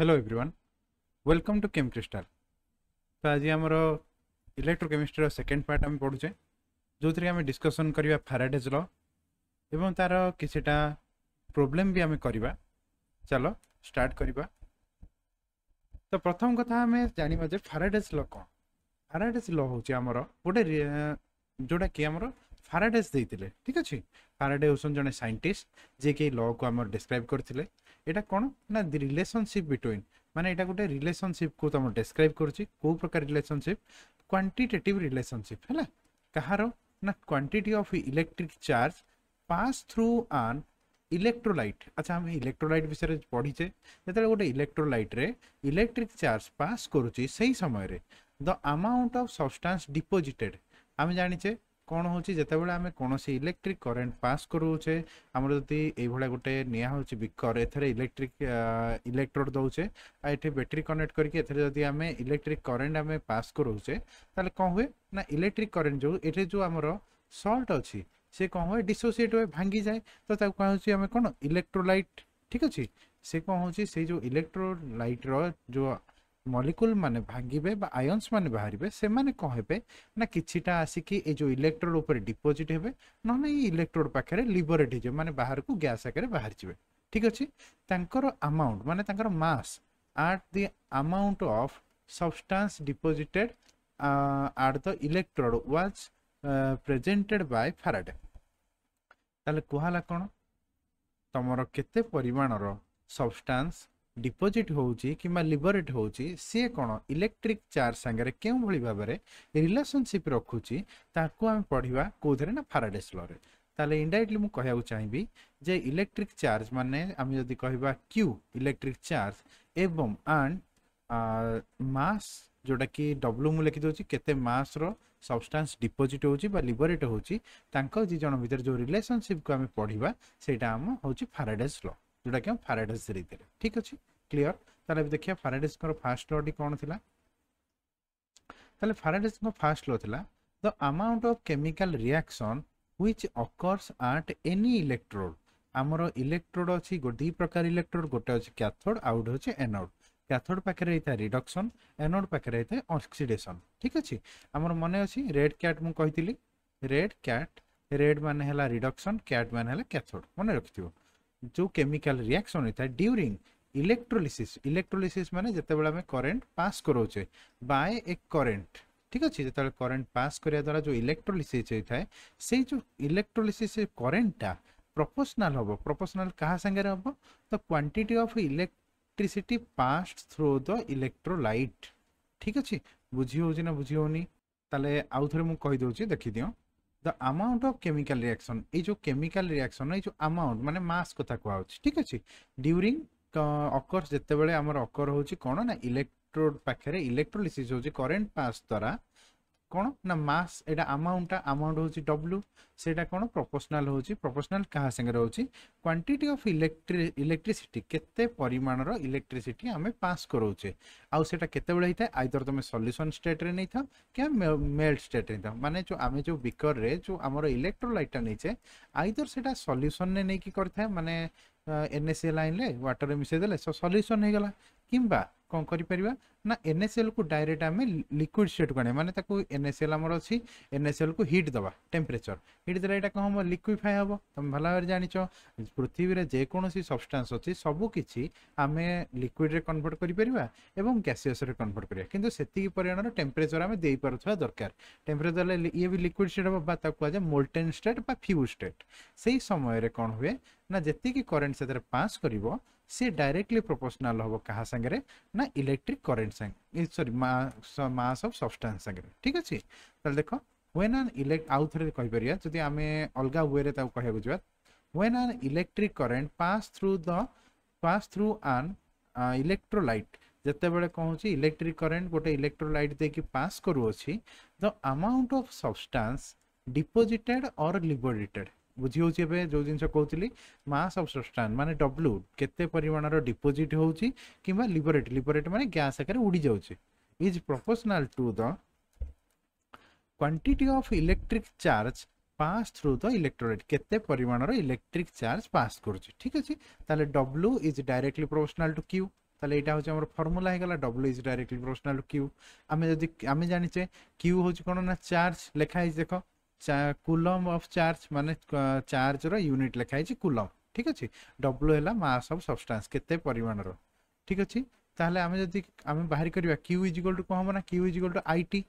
Hello everyone welcome to Chem Crystal. तो आज आमर इलेक्ट्रोकेमिस्ट्री सेकेंड पार्ट आम पढ़ुचे जो थी आम डिस्कसन करवा फैराडेज लॉ एवं तार किछटा प्रॉब्लम भी आम करवा। चलो स्टार्ट करवा। तो प्रथम कथा आम जाना जे फैराडेज लॉ कौन। फैराडेज लॉ हूँ आमर गोटे जोटा कि आमर फैराडेज देते। ठीक अच्छे फैराडे होसन जड़े साइंटिस्ट जे कि लॉ को आम डिस्क्राइब करते। एटा कौन ना रिलेशनशिप बिटवीन माने एटा गोटे रिलेशनशिप को तुम डिस्क्राइब करुच्ची को प्रकार रिलेशनशिप क्वांटिटेटिव रिलेशनशिप है कहार ना quantity of electric charge pass through आन इलेक्ट्रोलाइट। अच्छा आम इलेक्ट्रोलाइट विषय पढ़ीचे जो गोटे इलेक्ट्रोलाइट रे इलेक्ट्रिक चार्ज पास करुच्ची से समय रे the amount of substance deposited आम जानीचे कौन हूँ जितेबाला आम कौन इलेक्ट्रिक करेन्ट पास करुचे आमर जदि ये गोटे निया बिकर एथरे इलेक्ट्रिक इलेक्ट्रोड दौचे ये बैटेरी कनेक्ट करके आम इलेक्ट्रिक करेन्ट आम पास करुचे ताले कौन हुए ना इलेक्ट्रिक करेन्ट जो ये जो आमर सल्ट अच्छी से कौन हुए डिसोसिएट हुए भांगी जाए तो कौन आम कौन इलेक्ट्रोलाइट। ठीक अच्छे से कौन हूँ से जो इलेक्ट्रोलाइट जो मॉलिक्यूल माने भांगे आयन्स माने बाहर से माने कौन हे ना किछिटा आसिकी ए जो इलेक्ट्रोड ऊपर डिपोजिट हेबे न इलेक्ट्रोड पाखे लिबरेट हो माने बाहर को गैस आकार बाहर जाए। ठीक अच्छे तांकर अमाउंट माने तांकर mass at the amount of substance deposited at the electrode was presented by Faraday. ताले कहला कौन तमर केते परिमाणर सब्सटेंस डिपोजिट होउची किमा लिबरेट होउची सी कौन इलेक्ट्रिक चार्ज संगे क्यों भली भाव में रिलेशनशिप रखुची ताकू आम पढ़ा कौन ना फैराडेज लॉ रे। ताले इनडायरेक्टली मु कहया चाहिए जे इलेक्ट्रिक चार्ज माने आम जदि कहबा क्यू इलेक्ट्रिक चार्ज एवं एंड मास जोटा कि डब्ल्यू मु लिखि दोची केते मास रो सब्सटेंस डिपोजिट होउची बा लिबरेट होउची तांको जी जण भीतर जो रिलेशनशिप को आम पढ़ा सेटा आम होउची फैराडेज लॉ जोटा कि हम फैराडेज देते। ठीक अच्छे क्लियर। ताले देखिए फैराडेज फास्ट लॉ टी कौन थिला। ताले फैराडेज फास्ट लॉ थिला the amount of chemical reaction which occurs at any electrode. आमर इलेक्ट्रोड अच्छी दी प्रकार इलेक्ट्रोड गोटे अच्छे कैथोड आउट होचे एनोड। कैथोड पाखे रहता है रिडक्शन एनोड पाखे रहता है ऑक्सीडेशन। ठीक अच्छे आमर मन अच्छी रेड कैट मु कही रेड कैट रेड मान है रिडक्शन कैट मान है कैथोड मन रखि जो केमिकल रिएक्शन होता है ड्यूरिंग इलेक्ट्रोलिसिस। इलेक्ट्रोलिसिस माने जते बेला में करंट पास करोचे बाय ए करंट। ठीक अच्छे जो करंट पास करिया द्वारा जो इलेक्ट्रोलिसिस होता है से जो इलेक्ट्रोलिसिस करंटा प्रोपोर्शनल हम प्रोपोर्शनल कहा संगे हम तो quantity of electricity pass through the electrolyte. ठीक अच्छे बुझी हो ना बुझी होनी ताले आउ थरे मु कहि दोची देखि दियो the amount of chemical reaction ये जो केमिकल रिएक्शन ये जो अमाउंट माने मास कथा कहूँ। ठीक अच्छे ड्यूरिंग अकर्स जिते बड़े आमर अकर होची कौन ना इलेक्ट्रोड पाखे इलेक्ट्रोलिसिस होची करंट पास द्वारा कौन ना मास एटा अमाउंट होची डब्ल्यू सेटा कौन प्रोपोर्शनल होची प्रोपोर्शनल कहा संगे होची क्वांटिटी ऑफ इलेक्ट्रिसिटी केते परिमाणर इलेक्ट्रिसिटी आमे पास करोचे आउ सेटा केते बेले हिता आइदर तुम सॉल्यूशन स्टेट रे नै था क्या मेल्ट स्टेट रे था माने जो आमे जो बीकर रे जो हमर इलेक्ट्रोलाइट नीचे आइदर सेटा सॉल्यूशन ने नै की करथा माने NaCl लाइन ले वाटर रे मिसे देले सॉल्यूशन हे गला किंबा कौन करि परिबा ना NaCl को डायरेक्ट आमे लिक्विड स्टेट को माने ताको NaCl हमर अछि NaCl को हीट दबा टेम्परेचर हीट देला एटा कहम लिक्विफाई हबो। तुम भला भाବରେ जानिचो पृथ्वी रे जे कोनोसी सब्सटेंस अछि सबु किछि आमे लिक्विड रे कन्वर्ट करि परिबा एवं गैसियस रे कन्वर्ट करिया किंतु सेति परिमाणर टेम्परेचर आमे देई परथवा दरकार। टेम्परेचर ले ये भी लिक्विड स्टेट हबो बा ताको आजे मोल्टेन स्टेट बा फ्यूज स्टेट सेही समय रे कोन हुए ना जेति की करंट से पास करिवो सी डायरेक्टली प्रोपोर्शनल हम क्या संगे ना इलेक्ट्रिक करेन्ट संगे सॉरी मास ऑफ सब्सटेंस संगे। ठीक अच्छे ताले देखो व्हेन एन आउ थे कहीपर जदि आम अलग वे रे कहया बुझा when an electric current pass through an electrolyte जिते बड़े कौन इलेक्ट्रिक करेन्ट गोटे इलेक्ट्रोलाइट देकी पास करूँ the amount of substance deposited और लिबरेटेड बुझी हो जो जिन कहती मास ऑफ सब्सटेंस माने डब्ल्यू केते परिमाणर डिपोजिट होउची किबा लिबरेट लिबरेट माने गैस आकार उड़ी जाउची is proportional to the quantity of electric charge pass through the electrolyte केते परिमाणर इलेक्ट्रिक चार्ज पास करूची। ठीक अछि ताले W is directly proportional to Q ताले एटा होची हमर फार्मूला हे गला W is directly proportional to Q आमे जानिचे Q होची कोन ना चार्ज लिखा है देखो कूलम ऑफ चार्ज माने चार्ज रो यूनिट लिखा है कूलम ठीक अछि W हैला मास ऑफ सब्सटेंस केते परिमाण रो ठीक अछि ताले आमे जदी आमे बाहर करिवा Q इज इक्वल टू को हमना Q is equal to IT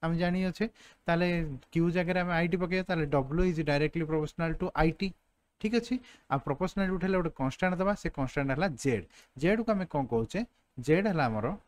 आमे जानि अछि ताले Q जगह आमे IT पके ताले W is directly proportional to IT ठीक अछि आ प्रोपोर्शनल उठेले ओटे कांस्टेंट दबा से कांस्टेंट हला Z को हमें कोन कहउचे Z हला हमरो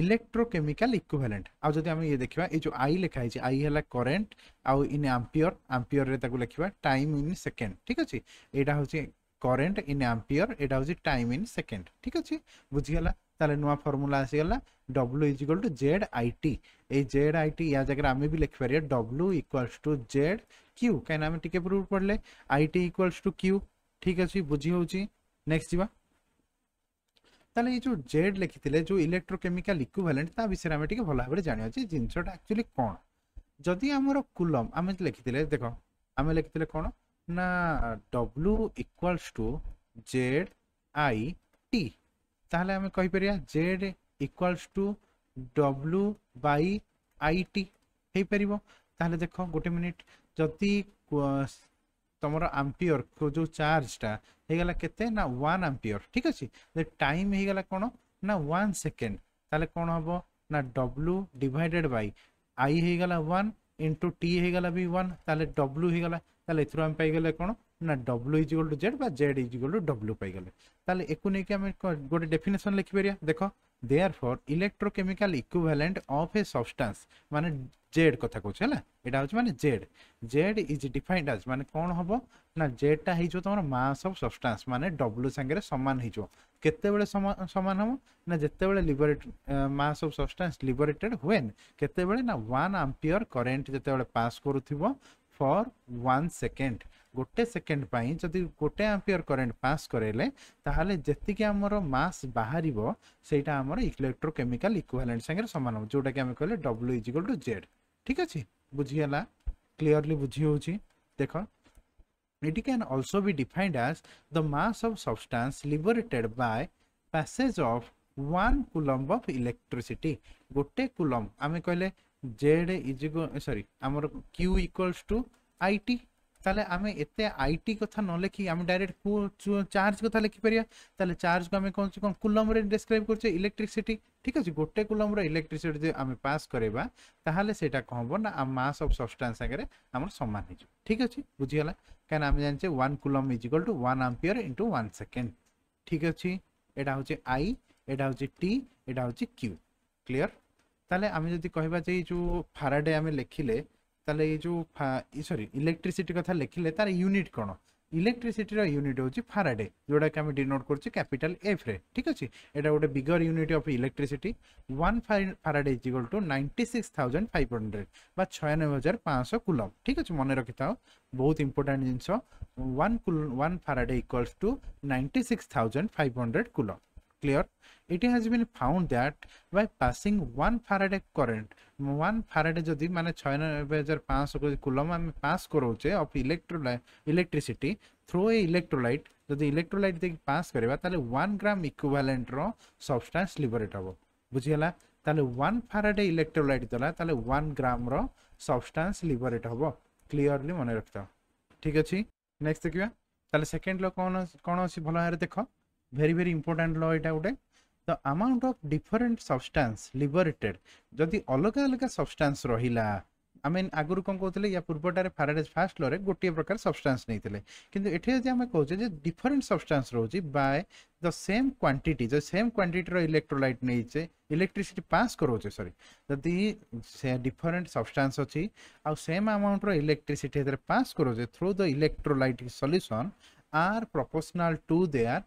इलेक्ट्रोकेमिकल इक्विवेलेंट आ जदी हम ये देखिबा ए जो I लिखा है I हला करंट आ इन एम्पियर रे ताको लिखिबा टाइम इन सेकंड ठीक अछि एटा होची करंट इन एम्पियर एटा होची टाइम इन सेकंड ठीक अछि बुझी गला ताले नुवा फार्मूला आसी गला W is equal to ZIT ए ZIT या जगह आमे भी लिख परिया W इक्वल्स टू ZQ काइन आमे टिके प्रूव पड़ले IT इक्वल्स टू Q ठीक अछि बुझी होची नेक्स्ट जीवा ताले ये जो Z लिखिथिले जो इलेक्ट्रोकेमिकल इक्विवेलेंट ता विषय आमे टिके भला भाबरे जानि अछि जिंसटा एक्चुअली कोन जदी हमरो कूलम आमे लिखिथिले देखो आमे लिखिथिले कोन ना W इक्वल्स टू ZIT ताले आमे कहि परिया Z equals to W by IT हे परिबो ताले देखो गोटे मिनिट जदी तमरो एम्पियर को जो चार्ज टा हे गला केते ना 1 एम्पियर ठीक अछि जे टाइम हे गला कोन ना 1 सेकंड ताले कोन हबो ना W डिवाइडेड बाय I हे गला 1 * T हे गला भी 1 ताले W हे गला ताले इथरो हम पाई गले कोन ना W is equal to Z बा Z is equal to W पाई गले ताले एको नै कि हम गोटे डेफिनेशन लिखि परिया देखो therefore electrochemical equivalent of a substance माने Z कथा कहछ हला एटा होछ माने Z is defined as माने कोन हबो ना Z टा हिजो तमर मास ऑफ सब्सटेंस माने W संगे रे समान हिजो केते बेले समान हबो ना जत्ते बेले liberate mass of substance liberated when केते बेले ना 1 एम्पियर करंट जत्ते बेले पास करूथिबो फॉर 1 सेकंड गोटे सेकंड पाई जदि गोटे एम्पियर करंट पास करेले ताहाले जत्ति कि हमरो मास बाहरिबो सेटा हमरो इलेक्ट्रोकेमिकल इक्विवेलेंट संगे समान हो जोटा कि हम कहले W is equal to Z ठीक अछि बुझियला क्लियरली बुझी होची देखो it can also be defined as the mass of substance liberated by passage of 1 coulomb of electricity गोटे coulomb आमे कहले Z इज सॉरी हमर Q इक्वल्स टू IT ताले आमे एते IT कथा न लेखि आमे डायरेक्ट चार्ज कथा लेखि परिया ताले चार्ज को आमे कोन कूलम रे डिस्क्राइब करछे इलेक्ट्रिसिटी ठीक अछि गोटे कूलम रे इलेक्ट्रिसिटी जे आमे पास करेबा ताहाले सेटा कहबो ना मास ऑफ सब्सटेंस संगे हमर समान हिजो ठीक अछि बुझि गेला कान आमे जानछे 1 coulomb is equal to 1 ampere into 1 second ठीक अछि एटा होचे I एटा होचे T एटा होचे Q क्लियर ताले आमे जदी कहबा जे जो फैराडे आमे लेखिले ताले ये जो सॉरी इलेक्ट्रिसिटी कथा लिखिले तार यूनिट कोन इलेक्ट्रिसिटी रो यूनिट होची फैराडे जोडा कि हम डिनोट करछि कैपिटल F रे ठीक अछि एटा गोटे bigger unit of electricity 1 Faraday is equal to 96500 बा 96500 कूलम ठीक अछि मने रखिताओ बहुत इंपोर्टेंट जिंसो 1 Faraday equals to 96500 coulomb clear it has been found that by passing 1 Faraday current 1 Faraday जदि माने 6500 कूलम हम पास करोचे of electricity through a electrolyte जदि इलेक्ट्रोलाइट दे पास करबा ताले 1 ग्राम इक्विवेलेंट रो सब्सटेंस लिबरेट हबो बुझियला ताले 1 Faraday इलेक्ट्रोलाइट दला ताले 1 ग्राम रो सब्सटेंस लिबरेट हबो क्लियरली मने रखता ठीक अछि नेक्स्ट देखिबा ताले सेकंड लो कोन अछि भलो हारे देखो very important law eta ude the amount of different substance liberated जदि अलग अलग substance रहिला I mean आगुरु कोन कहतले या पूर्वटारे फैराडे फर्स्ट लॉ रे गोटे प्रकार सब्सटेंस नैतिले किंतु एठे जे हम कहउचे जे डिफरेंट सब्सटेंस रहउची बाय द सेम क्वांटिटी जो सेम क्वांटिटी रो इलेक्ट्रोलाइट नैचे इलेक्ट्रिसिटी पास करोचे सॉरी जदि से डिफरेंट सब्सटेंस अछि आ सेम अमाउंट रो इलेक्ट्रिसिटी एतरे पास करोचे through the electrolyte solution are proportional to their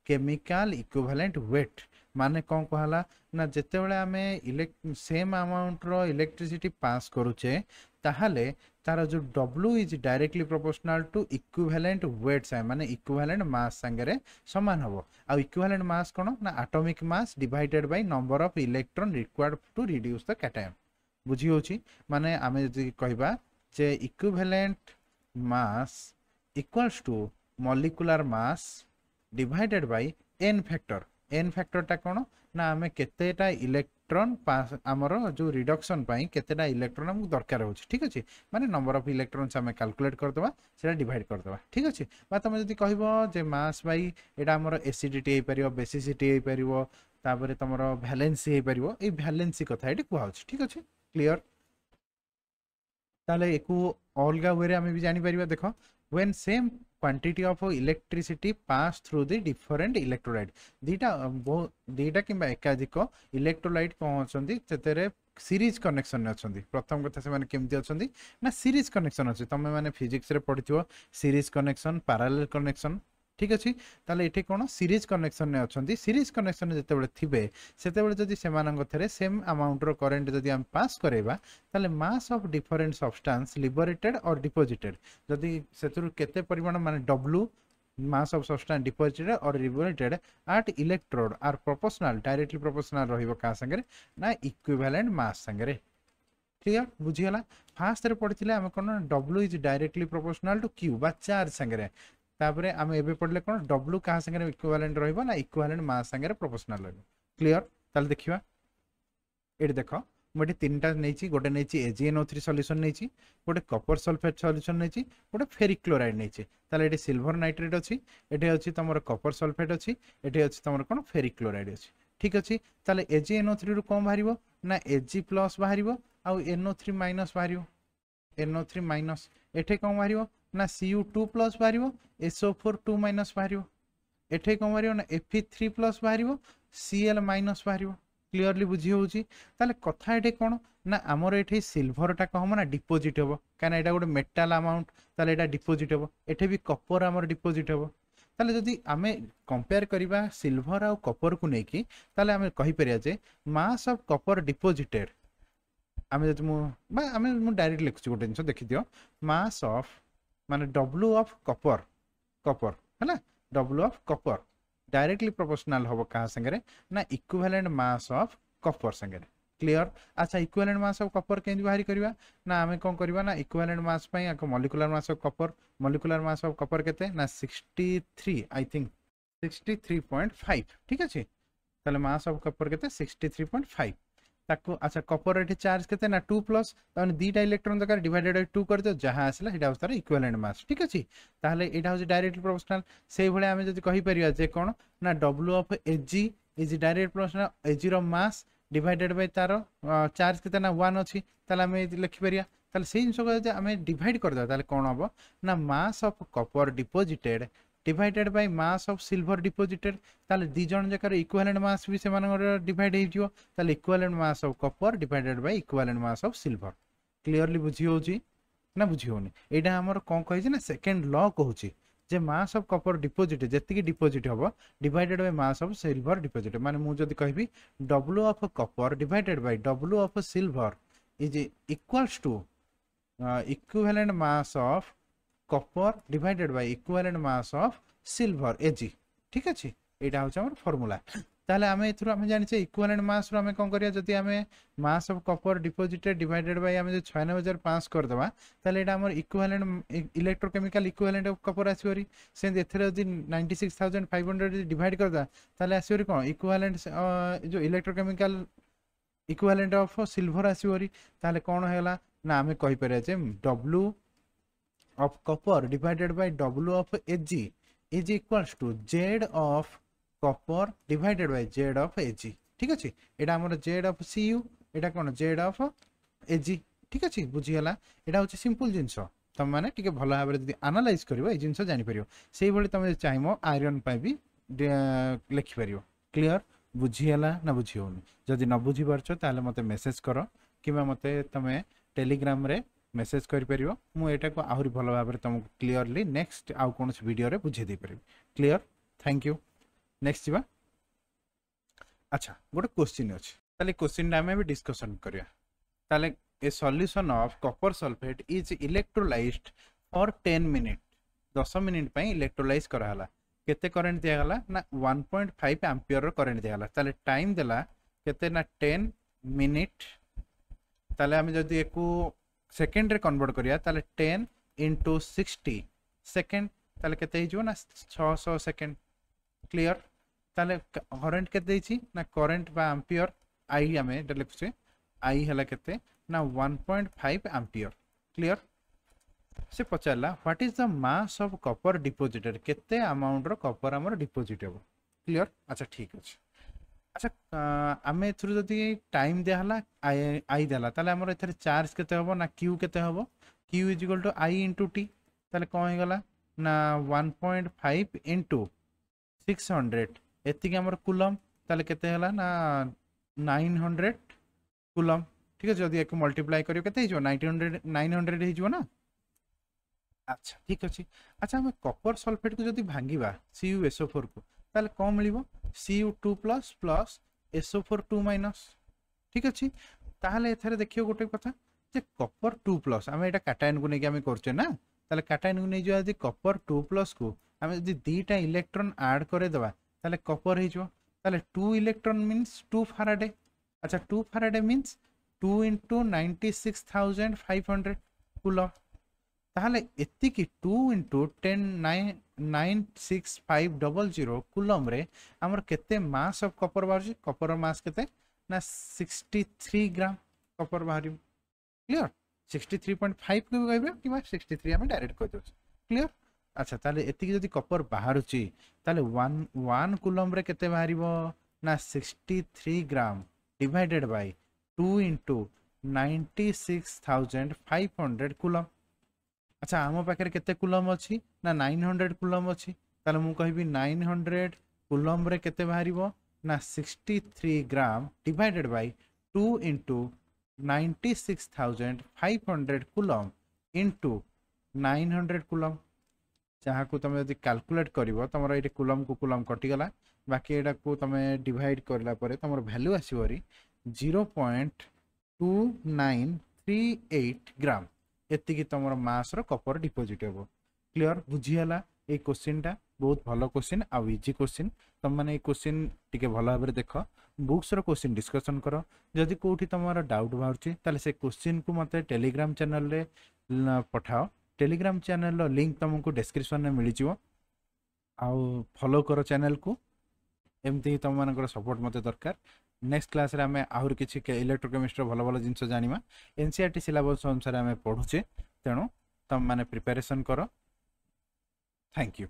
chemical equivalent weight माने कोन कहला ना जते बेले हमें सेम अमाउंट रो इलेक्ट्रिसिटी पास करूचे ताहाले तार जो W is directly proportional to equivalent weights है माने इक्विवेलेंट मास संगे समान हबो आ इक्विवेलेंट मास कोन ना atomic mass divided by number of electron required to reduce the cation बुझी होची माने हमें जदि कहबा जे equivalent mass equals to molecular mass divided by n factor N फैक्टरटा कौन ना आम केतेटा इलेक्ट्रॉन आमर जो रिडक्शन केतेटा इलेक्ट्रॉन आमको दरकार हो ठीक अच्छे माने नंबर ऑफ इलेक्ट्रॉन्स आम कैलकुलेट करदे से डिवाइड करदे ठीक अच्छे बा तुम जब कह मास बाई एटा आमर एसिडिटी हो पार बेसिसिटी हो पार तापर तुम भैलेंसी हो पार ये भैलेंसी कथा ये कहुच्छे ठीक अच्छे क्लीयर ताले एको अलग वे आम भी जापर देख when same quantity of electricity pass through the different electrolyte दीटा कि एकाधिक इलेक्ट्रोलाइट कौन अच्छे सीरीज कनेक्शन अच्छा प्रथम कथा से केमती अच्छा ना सीरीज कनेक्शन अच्छे तुम मैंने फिजिक्स रे पढ़ी सीरीज कनेक्शन पैरेलल कनेक्शन ठीक अच्छे ताले ये कौन सीरीज कनेक्शन में अच्छा सीरीज कनेक्शन जिते थे से थे सेम अमाउंटर करेन्ट जदि आम पास करवा ताले mass of different substance liberated और डिपोजिटेड जदि से केते परिमाण माने W mass of substance deposited or liberated at electrode are proportional directly proportional रहिबो का संगे ना equivalent mass संगे क्लियर बुझियला फास्ट रे पढ़िथिले हम कोन W is directly proportional to Q बा चार्ज संगे तापरे हम एबे पढ़ले कोन W का संगे इक्विवेलेंट रहिबो ना इक्विवेलेंट मास संगे प्रोपोर्शनल रहिबो क्लियर ताल देखिबा एडी देखो मोटे तीनटा नहीं गोटे नहीं AgNO3 सॉल्यूशन नहीं गोटे कॉपर सल्फेट सॉल्यूशन नहीं गोटे फेरिक क्लोराइड नहीं ताले ये सिल्वर नाइट्रेट अच्छी ये अच्छी तुम कॉपर सल्फेट अच्छी ये अच्छी तुम कौन फेरिक क्लोराइड अच्छी ठीक अच्छे ताले AgNO3 रु कौन बाहर ना Ag प्लस बाहर आउ NO3 माइनस बाहर NO3 माइनस एठे कौन बाहर ना Cu2 प्लस बाहर SO4 2 माइनस बाहर एठे कौन बाहर ना Fe3 प्लस बाहर Cl माइनस बाहर क्लीयरली बुझी होची ताले कथा एटे कोन ना हमर एठे सिल्वरटा कहम ना डिपोजिट हबो काना एटा गोटे मेटल अमाउंट ताले एटा डिपोजिट हबो एठे भी कॉपर हमर डिपोजिट हबो ताले जदि आमे कंपेयर करिबा सिल्वर आ कॉपर को नेकी ताले आमे कहि परिया जे मास ऑफ कॉपर डिपोजिटेड आमे जदि मु डायरेक्ट लिखछु गोटे जिंस देखि दियो मास ऑफ माने डब्ल्यू ऑफ कॉपर हैला W of copper directly proportional होबो का संगे ना इक्विवेलेंट मास ऑफ कॉपर संगे क्लियर अच्छा इक्विवेलेंट मास ऑफ कॉपर केंदी बाहरी करबा ना हमें कोन करबा ना इक्विवेलेंट मास पई आको मॉलिक्यूलर मास ऑफ कॉपर केते ना 63 आई थिंक 63.5 ठीक अछि ताले मास ऑफ कॉपर केते 63.5 ताको अच्छा कॉपर एठी चार्ज केते ना 2 प्लस ताने दीटा इलेक्ट्रॉन दरकार डिवाइडेड बाय 2 कर दियो जहां आसला हेडा उस्तार इक्विवेलेंट मास ठीक अछि ताले एटा हो डायरेक्टली प्रोपोर्शनल सेही भले हमें जदि कहि परिया जे कोन ना W of Ag is direct proportional Ag rho mass divided by तार चार्ज केते ना 1 अछि ताले हमें लिखि परिया ताले सेही जिंस को जे हमें डिवाइड कर दो ताले कोन हबो ना मास of copper deposited divided by mass of silver deposited ताले दी जन जकर इक्विवेलेंट मास भी से मानकर डिवाइड हे जिवो ताले equivalent mass of copper divided by equivalent mass of silver clearly बुझी होची ना बुझी होनी एटा हमर कोन कहि जे ना सेकंड लॉ कहूची जे मास ऑफ कॉपर डिपोजिट जेतिकी डिपोजिट हबो divided by mass of silver deposit माने मु जदी कहबी W of copper divided by W of silver is equals to equivalent mass of copper divided by equivalent mass of silver Ag ठीक अछि एटा होछ हमर formula ताले आमे एथुर आमे जानि छै इक्विवेलेंट मास रो आमे कोन करिया जति आमे mass of copper deposited divided by आमे 96005 कर दबा ताले एटा हमर equivalent electrochemical equivalent of copper आसीवरी से एथरे जति 96500 डिवाइड कर दा ताले आसीवरी कोन इक्विवेलेंट जो इलेक्ट्रोकेमिकल इक्विवेलेंट ऑफ सिल्वर आसीवरी ताले कोन हेला ना आमे कहि परिया जे W of copper divided by W of Ag is equals to Z of copper divided by Z of Ag ठीक अछि एटा हमर Z of Cu Etah cone Z of Ag ठीक अछि बुझियला एटा होछि सिंपल जिंस तम माने टिके भलो भाबरे जदि एनालाइज करिवो ए जिंस जानि परियो सेही भली तमे चाहिमो आयरन पय भी लिखि परियो क्लियर बुझियला ना बुझियोनी जदि न बुझि परछो ताले मते मेसेज करो किबा मते तमे टेलीग्राम रे मेसेज कर परियो मु एटा को आहुरी भलो भाबरे तुमको क्लियरली नेक्स्ट आउ कोनस वीडियो रे बुझे दे परिबी क्लियर थैंक यू नेक्स्ट जीवा अच्छा गोटे क्वेश्चन अछि ताले क्वेश्चन रा में भी डिस्कशन करिया ताले ए solution of copper sulphate is electrolysed for 10 minute 10 minute पई इलेक्ट्रोलाइज करा हला केते करंट दिया गला ना 1.5 एम्पियर रो करंट दिया गला ताले टाइम देला केते ना 10 मिनिट ताले हम जदी एको सेकेंड रे कन्वर्ट करिया ताले 10 into 60 सेकेंड ताले केते हिजो ना 600 सेकेंड क्लियर ताले करंट केते देछि ना करंट बा एम्पियर आई आमे एटा लिखुचे आई हला केते ना 1.5 एम्पियर क्लियर से पचारला what is the mass of copper deposited केते अमाउंट रो कॉपर हमर डिपॉजिट हेबो क्लियर अच्छा ठीक अछि अच्छा आमे थ्रू जदी टाइम दे हला आई देला ताले हमर एथरे चार्ज केते हबो ना क्यू केते हबो Q is equal to I into T ताले कोन हे गला ना 1.5 इनटू 600 एति के हमर कूलम ताले केते हला ना 900 कूलम ठीक है जदी एक मल्टीप्लाई करियो केते हिजो 900 हिजो ना अच्छा ठीक अछि अच्छा हम कॉपर सल्फेट को जदी भांगीबा CuSO4 को ताले कोन मिलिबो Cu2 plus plus SO4 2 minus ठीक अछि ताले एथरे देखियो गोटे कथा जे कॉपर 2 प्लस हम एटा कैटायन को नेकी हम करछे ना ताले कैटायन को नै जो यदि कॉपर 2 प्लस को हम यदि दीटा इलेक्ट्रॉन ऐड करे दबा ताले कॉपर हिजो ताले 2 इलेक्ट्रॉन मींस 2 फैराडे अच्छा 2 फैराडे मींस 2 into 96,500 कूलम ताहले एति की 2 into 10 96500 कूलम रे हमर केते मास ऑफ कॉपर बाहर कॉपर मास केते ना 63 ग्राम कॉपर बाहर क्लियर 63.5 को कहबे कि 63 हम डायरेक्ट कह दो क्लियर अच्छा ताले एति की जदी कॉपर बाहरुची ताले 1 कूलम रे केते बाहरिबो ना 63 gram divided by 2 into 96,500 coulomb अच्छा आम पाखे केते कूलम अच्छी ना 900 कूलम अच्छी ताले मु कहबी 900 कूलम रे केते बाहरिबो ना 63 gram divided by 2 into 96,500 coulomb into 900 coulomb जहाँ को तुम यदि कैलकुलेट करिवो तमरो एटी कूलम को कूलम कटि गला बाकी एटा को तुम डिवाइड करला परे तमरो वैल्यू आसीवरी 0.2938 ग्राम एति की तमरो मास रो कॉपर डिपॉजिट हेबो क्लियर बुझियाला ए क्वेश्चन टा बहुत भलो क्वेश्चन आ इजी क्वेश्चन तुम माने ए क्वेश्चन टिके भलो भाबरे देखो बुक्स रो क्वेश्चन डिस्कशन करो जदि कोठी तमरो डाउट बाहरची ताले से क्वेश्चन को मते टेलीग्राम चैनल रे पठाओ टेलीग्राम चैनल रो लिंक तुमको डिस्क्रिप्शन में मिली जिवो आ फॉलो करो चैनल को एमती तुम मानकर सपोर्ट मते दरकार नेक्स्ट क्लास रे हमें आहुर किछि इलेक्ट्रोकेमिस्ट्री भलो भलो जिंस जानिमा एनसीईआरटी सिलेबस अनुसार हमें पढुचे तेणु तुम माने प्रिपरेशन करो थैंक यू।